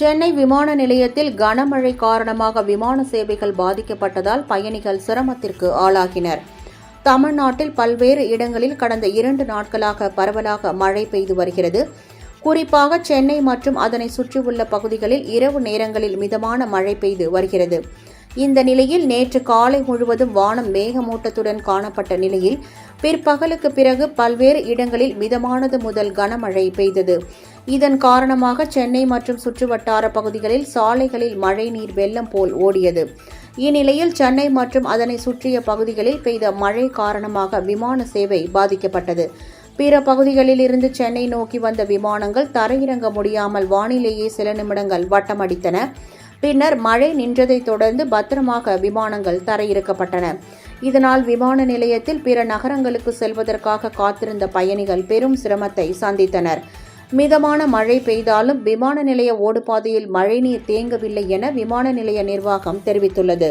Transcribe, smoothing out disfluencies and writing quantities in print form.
சென்னை விமான நிலையத்தில் கனமழை காரணமாக விமான சேவைகள் பாதிக்கப்பட்டதால் பயணிகள் சிரமத்திற்கு ஆளாகினர். தமிழ்நாட்டில் பல்வேறு இடங்களில் கடந்த 2 நாட்களாக பரவலாக மழை பெய்து வருகிறது. குறிப்பாக சென்னை மற்றும் அதனை சுற்றியுள்ள பகுதிகளில் இரவு நேரங்களில் மிதமான மழை பெய்து வருகிறது. இந்த நிலையில் நேற்று காலை முழுவதும் வானம் மேகமூட்டத்துடன் காணப்பட்ட நிலையில் பிற்பகலுக்கு பிறகு பல்வேறு இடங்களில் மிதமானது முதல் கனமழை பெய்தது. இதன் காரணமாக சென்னை மற்றும் சுற்றுவட்டார பகுதிகளில் சாலைகளில் மழைநீர் வெள்ளம் போல் ஓடியது. இந்நிலையில் சென்னை மற்றும் அதனை சுற்றிய பகுதிகளில் பெய்த மழை காரணமாக விமான சேவை பாதிக்கப்பட்டது. பிற பகுதிகளில் இருந்து சென்னை நோக்கி வந்த விமானங்கள் தரையிறங்க முடியாமல் வானிலேயே சில நிமிடங்கள் வட்டமடித்தன. பின்னர் மழை நின்றதைத் தொடர்ந்து பத்திரமாக விமானங்கள் தரையிறக்கப்பட்டன. இதனால் விமான நிலையத்தில் பிற நகரங்களுக்கு செல்வதற்காக காத்திருந்த பயணிகள் பெரும் சிரமத்தை சந்தித்தனர். மிதமான மழை பெய்தாலும் விமான நிலைய ஓடுபாதையில் மழைநீர் தேங்கவில்லை என விமான நிலைய நிர்வாகம் தெரிவித்துள்ளது.